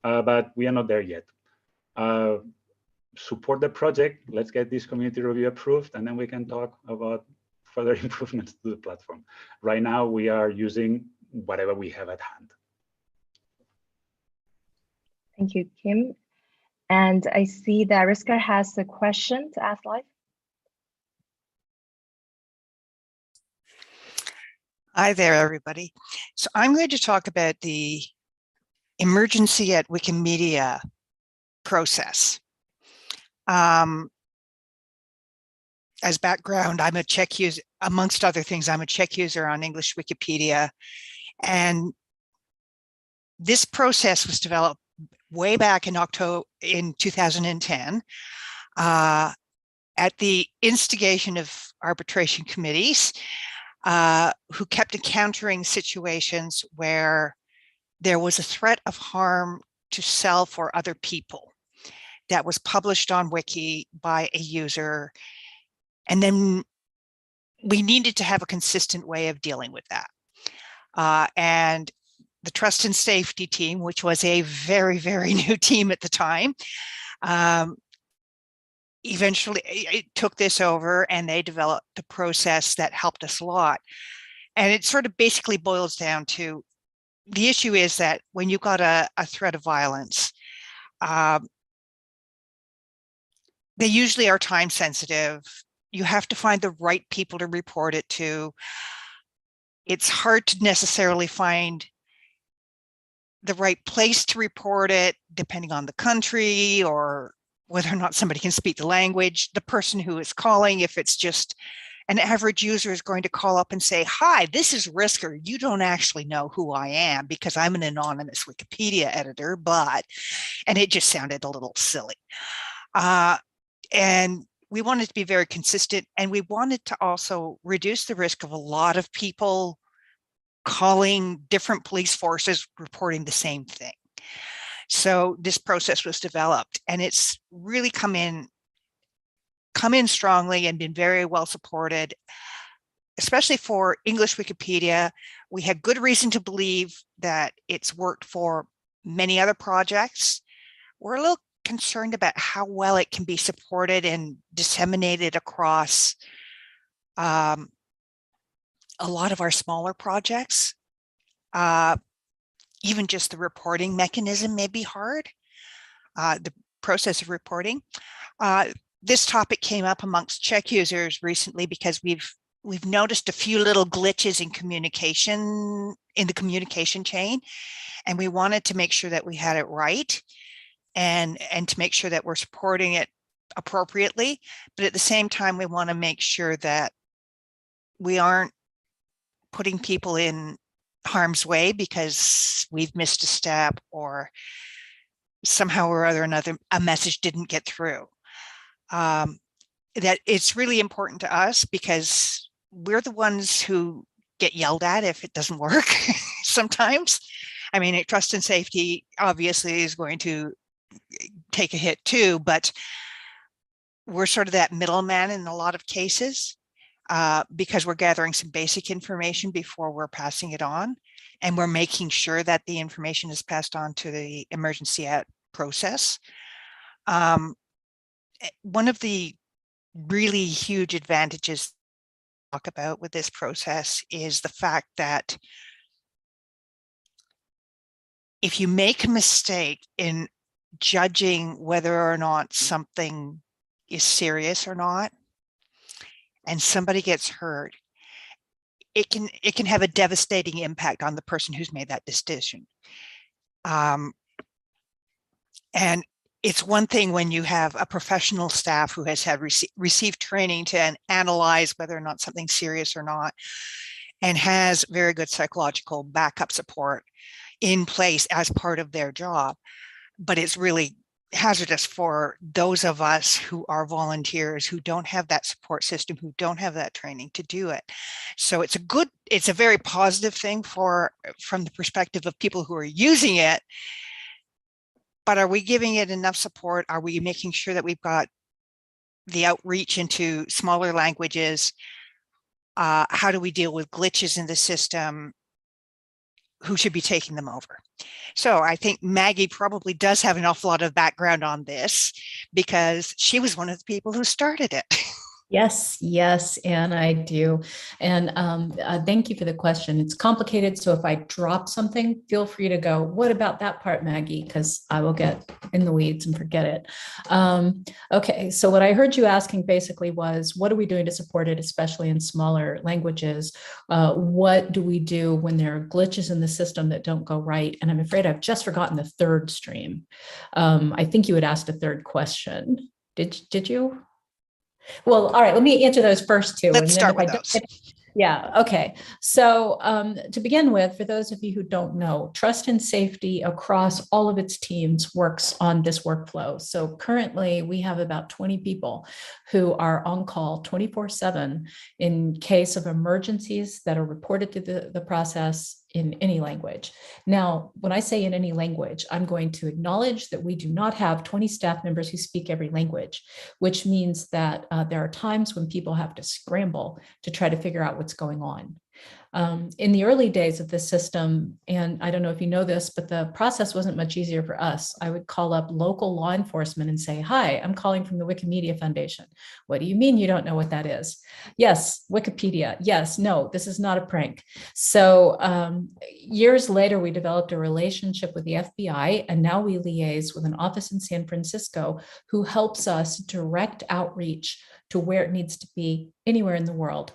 but we are not there yet. Support the project. Let's get this community review approved, and then we can talk about further improvements to the platform. Right now, we are using whatever we have at hand. Thank you, Kim. And I see that Riska has a question to ask live. Hi there, everybody. So I'm going to talk about the emergency at Wikimedia process. As background, I'm a Czech user, amongst other things, I'm a Czech user on English Wikipedia. And this process was developed way back in October in 2010, at the instigation of arbitration committees, who kept encountering situations where there was a threat of harm to self or other people that was published on Wiki by a user. And then we needed to have a consistent way of dealing with that. And the trust and safety team, which was a very, very new team at the time, eventually it took this over and they developed a process that helped us a lot. And it sort of basically boils down to, the issue is that when you've got a threat of violence, they usually are time sensitive. You have to find the right people to report it to. It's hard to necessarily find the right place to report it, depending on the country or whether or not somebody can speak the language. The person who is calling, if it's just an average user, is going to call up and say, hi, this is Risker. You don't actually know who I am because I'm an anonymous Wikipedia editor, and it just sounded a little silly. And we wanted to be very consistent, and we wanted to also reduce the risk of a lot of people calling different police forces reporting the same thing. So this process was developed, and it's really come in strongly and been very well supported, especially for English Wikipedia. We had good reason to believe that it's worked for many other projects. We're a little concerned about how well it can be supported and disseminated across a lot of our smaller projects. Even just the reporting mechanism may be hard, the process of reporting. This topic came up amongst Czech users recently because we've noticed a few little glitches in communication, in the communication chain, and we wanted to make sure that we had it right and to make sure that we're supporting it appropriately. But at the same time, we want to make sure that we aren't putting people in harm's way because we've missed a step or somehow or other a message didn't get through. That it's really important to us because we're the ones who get yelled at if it doesn't work sometimes. I mean, trust and safety obviously is going to take a hit too, but we're sort of that middleman in a lot of cases because we're gathering some basic information before we're passing it on, and we're making sure that the information is passed on to the emergency process. One of the really huge advantages to talk about with this process is the fact that if you make a mistake in judging whether or not something is serious or not, and somebody gets hurt, it can have a devastating impact on the person who's made that decision. And it's one thing when you have a professional staff who has had received training to analyze whether or not something's serious or not, and has very good psychological backup support in place as part of their job. But it's really hazardous for those of us who are volunteers, who don't have that support system, who don't have that training to do it. So it's a very positive thing from the perspective of people who are using it. But are we giving it enough support? Are we making sure that we've got the outreach into smaller languages? How do we deal with glitches in the system? Who should be taking them over? So I think Maggie probably does have an awful lot of background on this because she was one of the people who started it. Yes, and I do. And thank you for the question. It's complicated. So if I drop something, feel free to go, what about that part, Maggie? Because I will get in the weeds and forget it. Okay, so what I heard you asking basically was, what are we doing to support it, especially in smaller languages? What do we do when there are glitches in the system that don't go right? And I'm afraid I've just forgotten the third stream. I think you had asked a third question. Did you? Well, all right, let me answer those first two. Let's start with those. Yeah, okay. So to begin with, for those of you who don't know, Trust and Safety across all of its teams works on this workflow. So currently we have about 20 people who are on call 24/7 in case of emergencies that are reported to the process in any language. Now, when I say in any language, I'm going to acknowledge that we do not have 20 staff members who speak every language, which means that there are times when people have to scramble to try to figure out what's going on. In the early days of this system, and I don't know if you know this, but the process wasn't much easier for us. I would call up local law enforcement and say, hi, I'm calling from the Wikimedia Foundation. What do you mean you don't know what that is? Yes, Wikipedia. Yes, no, this is not a prank. So years later, we developed a relationship with the FBI, and now we liaise with an office in San Francisco who helps us direct outreach to where it needs to be anywhere in the world,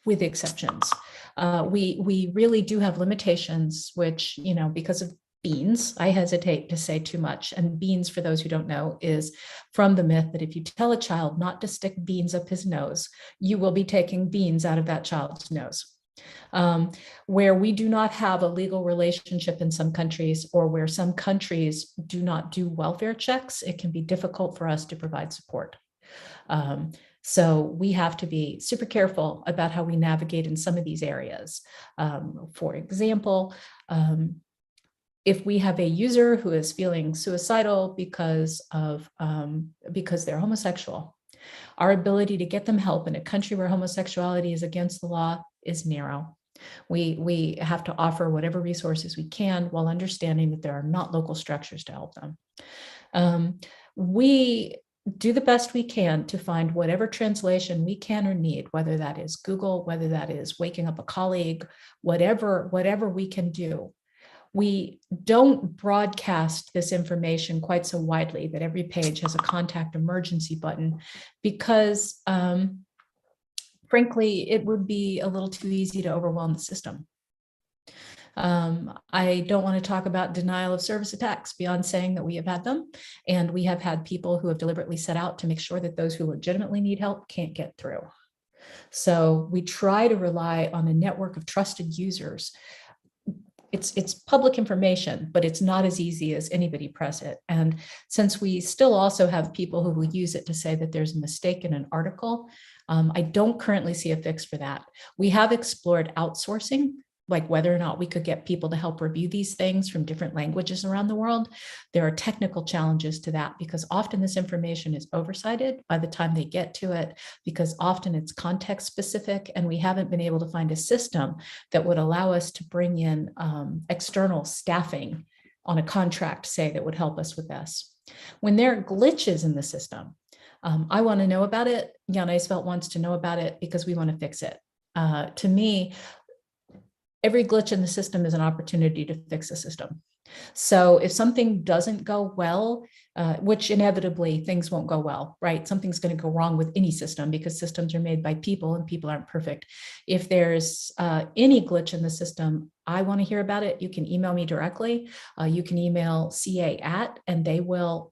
with exceptions. We really do have limitations, which, you know, because of beans, I hesitate to say too much. And beans, for those who don't know, is from the myth that if you tell a child not to stick beans up his nose, you will be taking beans out of that child's nose. Where we do not have a legal relationship in some countries, or where some countries do not do welfare checks, it can be difficult for us to provide support. So we have to be super careful about how we navigate in some of these areas. For example, if we have a user who is feeling suicidal because they're homosexual, our ability to get them help in a country where homosexuality is against the law is narrow. We have to offer whatever resources we can while understanding that there are not local structures to help them. We do the best we can to find whatever translation we can or need, whether that is Google, whether that is waking up a colleague, whatever we can do. We don't broadcast this information quite so widely that every page has a contact emergency button, because frankly, it would be a little too easy to overwhelm the system. I don't want to talk about denial of service attacks beyond saying that we have had them, and we have had people who have deliberately set out to make sure that those who legitimately need help can't get through. So we try to rely on a network of trusted users. It's public information, but it's not as easy as anybody press it. And since we still also have people who will use it to say that there's a mistake in an article, I don't currently see a fix for that. We have explored outsourcing, like whether or not we could get people to help review these things from different languages around the world. There are technical challenges to that, because often this information is oversighted by the time they get to it, because often it's context specific, and we haven't been able to find a system that would allow us to bring in external staffing on a contract, say, that would help us with this. When there are glitches in the system, I want to know about it. Jan Eisveld wants to know about it because we want to fix it. To me, every glitch in the system is an opportunity to fix the system. So if something doesn't go well, which inevitably things won't go well, right? Something's going to go wrong with any system, because systems are made by people and people aren't perfect. If there's any glitch in the system, I want to hear about it. You can email me directly. You can email CA and they will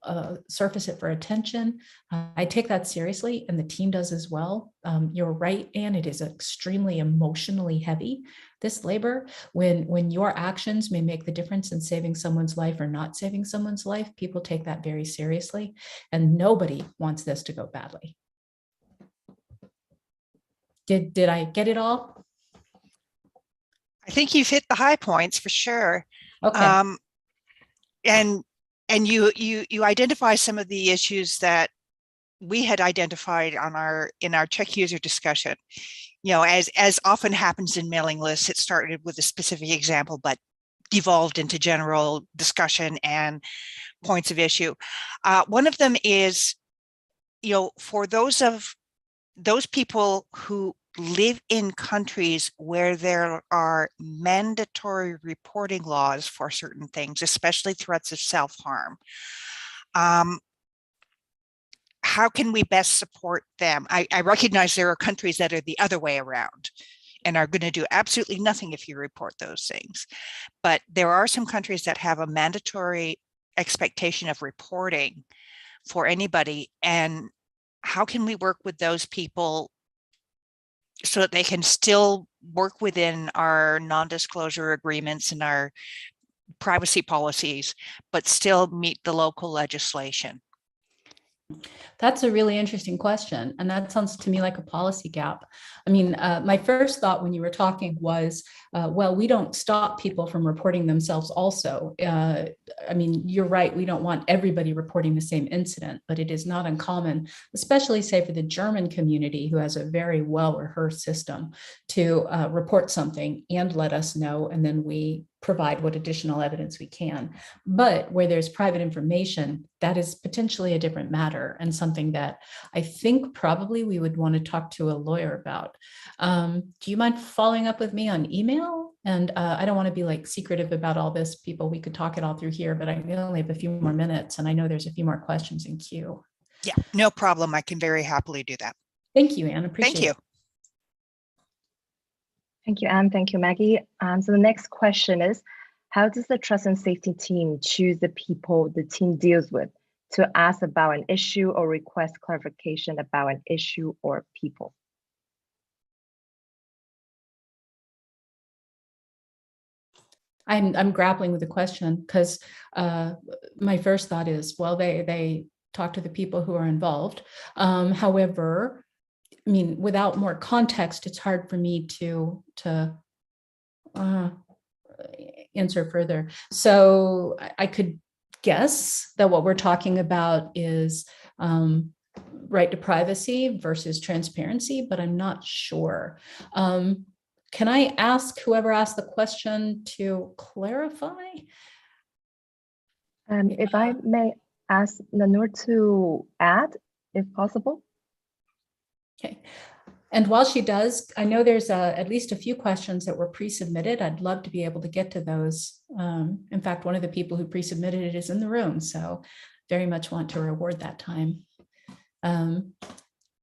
surface it for attention. I take that seriously, and the team does as well. You're right, Anne, it is extremely emotionally heavy, this labor. When your actions may make the difference in saving someone's life or not saving someone's life, people take that very seriously, and nobody wants this to go badly. Did I get it all? I think you've hit the high points for sure. Okay. And you identify some of the issues that we had identified in our check user discussion. You know, as often happens in mailing lists, it started with a specific example, but devolved into general discussion and points of issue. One of them is, you know, for those people who live in countries where there are mandatory reporting laws for certain things, especially threats of self-harm. How can we best support them? I recognize there are countries that are the other way around and are going to do absolutely nothing if you report those things. But there are some countries that have a mandatory expectation of reporting for anybody. And how can we work with those people so that they can still work within our non-disclosure agreements and our privacy policies, but still meet the local legislation? That's a really interesting question. And that sounds to me like a policy gap. I mean, my first thought when you were talking was, well, we don't stop people from reporting themselves also. I mean, you're right. We don't want everybody reporting the same incident, but it is not uncommon, especially say for the German community who has a very well-rehearsed system to report something and let us know, and then we provide what additional evidence we can. But where there's private information, that is potentially a different matter and something that I think probably we would want to talk to a lawyer about. Do you mind following up with me on email? And I don't want to be like secretive about all this, people. We could talk it all through here, but I only have a few more minutes and I know there's a few more questions in queue. Yeah, no problem. I can very happily do that. Thank you, Anne. Appreciate Thank you. it. Thank you, Anne. Thank you, Maggie. So the next question is, how does the trust and safety team choose the people the team deals with to ask about an issue or request clarification about an issue or people? I'm grappling with the question because my first thought is, well, they talk to the people who are involved. However, I mean, without more context, it's hard for me to answer further. So I could guess that what we're talking about is right to privacy versus transparency, but I'm not sure. Can I ask whoever asked the question to clarify? If I may ask Nanur to add, if possible. Okay. And while she does, I know there's at least a few questions that were pre-submitted. I'd love to be able to get to those. In fact, one of the people who pre-submitted it is in the room, so very much want to reward that time.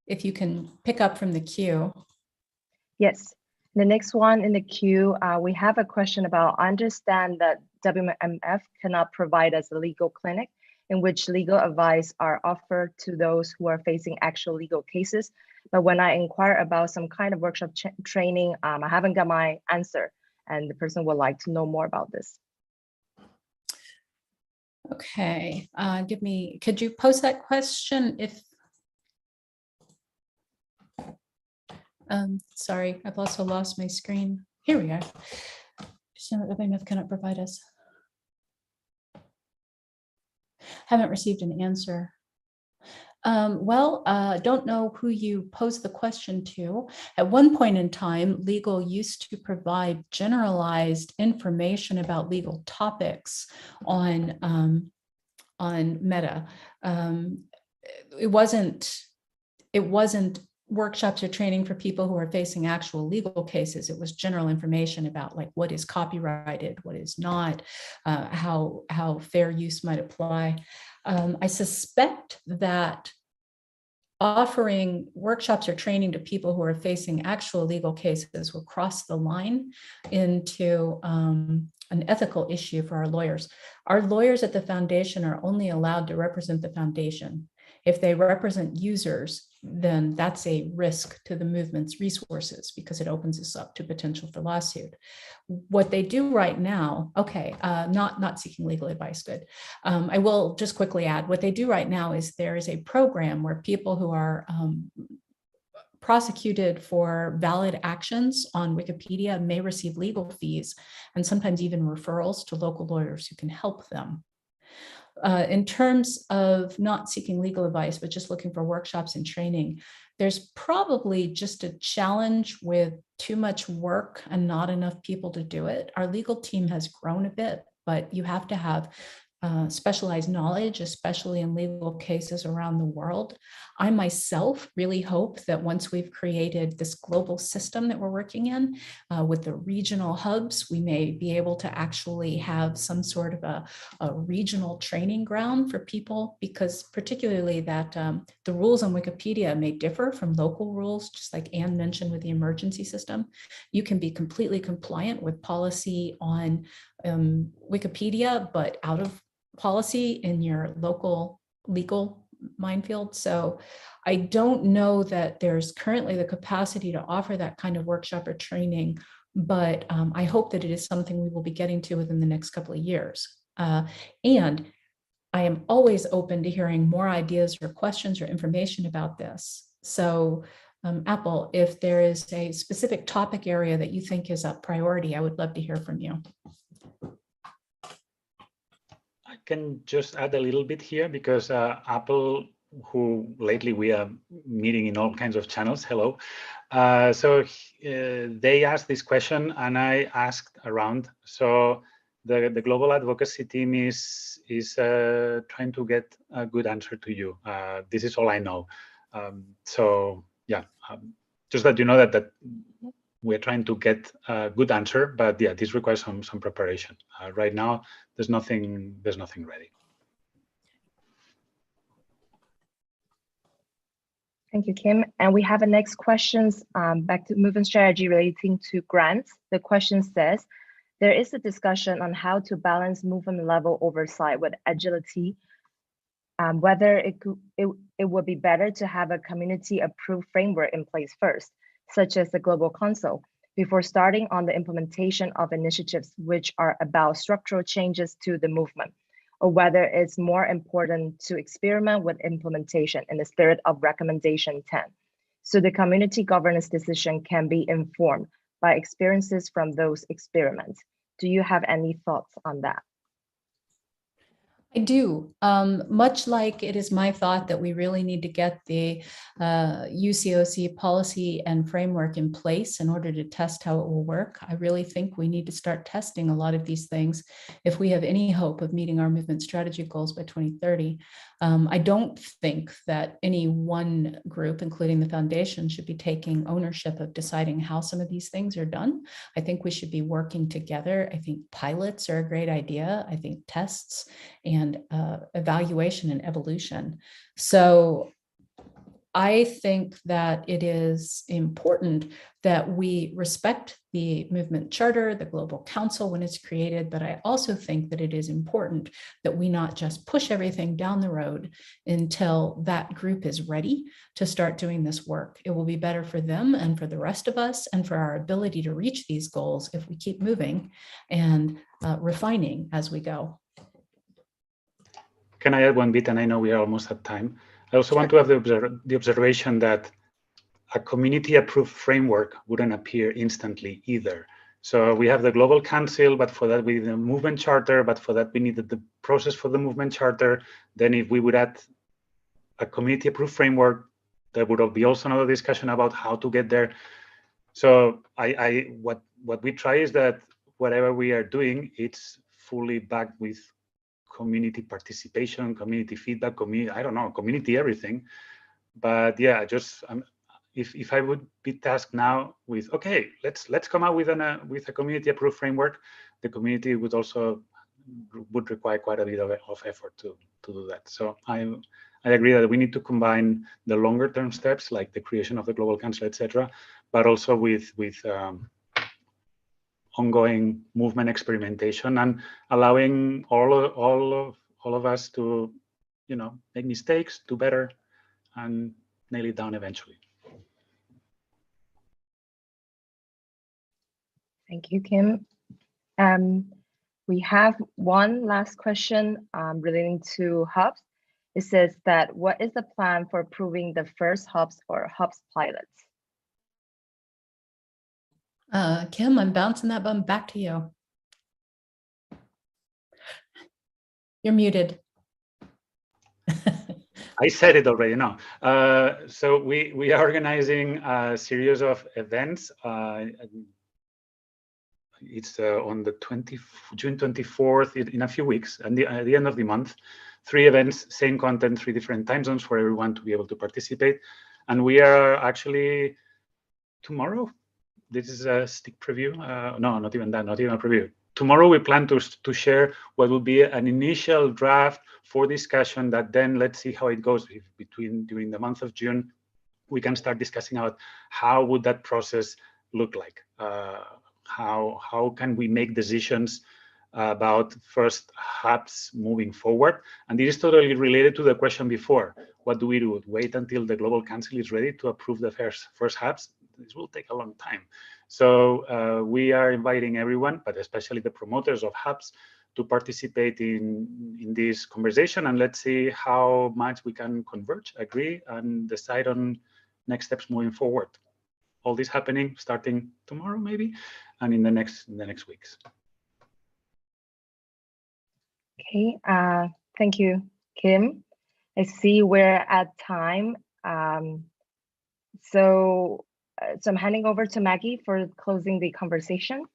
If you can pick up from the queue. Yes. The next one in the queue, we have a question about, I understand that WMF cannot provide us a legal clinic in which legal advice are offered to those who are facing actual legal cases. But when I inquire about some kind of workshop training, I haven't got my answer, and the person would like to know more about this. Okay, could you post that question if, sorry, I've also lost my screen. Here we are. WMF cannot provide us. Haven't received an answer. Don't know who you posed the question to. At one point in time, legal used to provide generalized information about legal topics on Meta. It wasn't workshops or training for people who are facing actual legal cases. It was general information about like what is copyrighted, what is not, how fair use might apply. I suspect that offering workshops or training to people who are facing actual legal cases will cross the line into an ethical issue for our lawyers. Our lawyers at the foundation are only allowed to represent the foundation. If they represent users, then that's a risk to the movement's resources because it opens us up to potential for lawsuit. What they do right now, okay, not seeking legal advice, good. I will just quickly add, what they do right now is there is a program where people who are prosecuted for valid actions on Wikipedia may receive legal fees and sometimes even referrals to local lawyers who can help them. In terms of not seeking legal advice, but just looking for workshops and training, there's probably just a challenge with too much work and not enough people to do it. Our legal team has grown a bit, but you have to have specialized knowledge, especially in legal cases around the world. I myself really hope that once we've created this global system that we're working in with the regional hubs, we may be able to actually have some sort of a regional training ground for people, because particularly that the rules on Wikipedia may differ from local rules, just like Anne mentioned with the emergency system. You can be completely compliant with policy on Wikipedia, but out of policy in your local legal minefield. So I don't know that there's currently the capacity to offer that kind of workshop or training, but I hope that it is something we will be getting to within the next couple of years. And I am always open to hearing more ideas or questions or information about this. So Apple, if there is a specific topic area that you think is a priority, I would love to hear from you. I can just add a little bit here because Apple, who lately we are meeting in all kinds of channels, hello. So they asked this question and I asked around. So the global advocacy team is trying to get a good answer to you. This is all I know. So yeah, just that you know that we're trying to get a good answer, but yeah, this requires some preparation. Right now, there's nothing ready. Thank you, Kim. And we have a next questions back to movement strategy relating to grants. The question says, there is a discussion on how to balance movement level oversight with agility, whether it would be better to have a community approved framework in place first, such as the Global Council, before starting on the implementation of initiatives which are about structural changes to the movement, or whether it's more important to experiment with implementation in the spirit of recommendation 10. So the community governance decision can be informed by experiences from those experiments. Do you have any thoughts on that? I do. Much like it is my thought that we really need to get the UCOC policy and framework in place in order to test how it will work. I really think we need to start testing a lot of these things if we have any hope of meeting our movement strategy goals by 2030. I don't think that any one group, including the foundation, should be taking ownership of deciding how some of these things are done. I think we should be working together. I think pilots are a great idea. I think tests and evaluation and evolution. So I think that it is important that we respect the movement charter, the Global Council when it's created, but I also think that it is important that we not just push everything down the road until that group is ready to start doing this work. It will be better for them and for the rest of us and for our ability to reach these goals if we keep moving and refining as we go. Can I add one bit? And I know we are almost at time. I also want to have the observation that a community-approved framework wouldn't appear instantly either. So we have the Global Council, but for that we need the movement charter, but for that we needed the process for the movement charter. Then if we would add a community-approved framework, there would be also another discussion about how to get there. So what we try is that whatever we are doing, it's fully backed with community participation, community feedback, community everything. But yeah, just if I would be tasked now with, okay, let's come out with a community approved framework, the community would require quite a bit of effort to do that. So I agree that we need to combine the longer term steps like the creation of the Global Council, etc., but also with ongoing movement experimentation and allowing all of us to, make mistakes, do better, and nail it down eventually. Thank you, Kim. We have one last question relating to hubs. It says that, what is the plan for approving the first hubs or hubs pilots? Kim, I'm bouncing that button back to you. You're muted. I said it already, no. So we are organizing a series of events. It's on the June 24th, in a few weeks, and at the end of the month. 3 events, same content, 3 different time zones for everyone to be able to participate. And we are actually tomorrow. This is a stick preview. No, not even that, not even a preview. Tomorrow we plan to share what will be an initial draft for discussion that then let's see how it goes during the month of June. We can start discussing about how would that process look like? How can we make decisions about first hubs moving forward. And this is totally related to the question before. What do we do? Wait until the Global Council is ready to approve the first hubs? This will take a long time. So we are inviting everyone, but especially the promoters of hubs, to participate in this conversation, and let's see how much we can converge, agree, and decide on next steps moving forward. All this happening starting tomorrow, maybe, and in the next weeks. Okay, thank you, Kim. I see we're at time. So I'm handing over to Maggie for closing the conversation.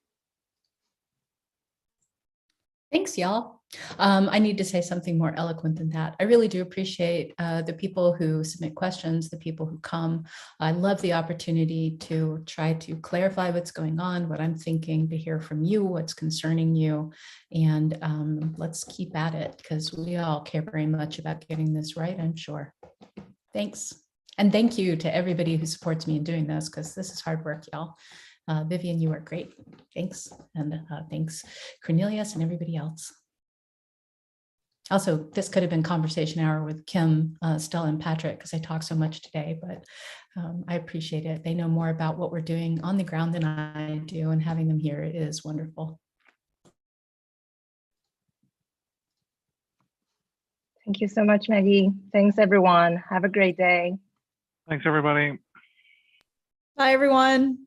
Thanks, y'all. I need to say something more eloquent than that. I really do appreciate the people who submit questions, the people who come. I love the opportunity to try to clarify what's going on, what I'm thinking, to hear from you, what's concerning you. And let's keep at it, because we all care very much about getting this right, I'm sure. Thanks. And thank you to everybody who supports me in doing this, because this is hard work, y'all. Vivian, you are great. Thanks. And thanks, Cornelius and everybody else. Also, this could have been conversation hour with Kim, Stella, and Patrick, because I talked so much today, but I appreciate it. They know more about what we're doing on the ground than I do, and having them here is wonderful. Thank you so much, Maggie. Thanks, everyone. Have a great day. Thanks, everybody. Bye, everyone.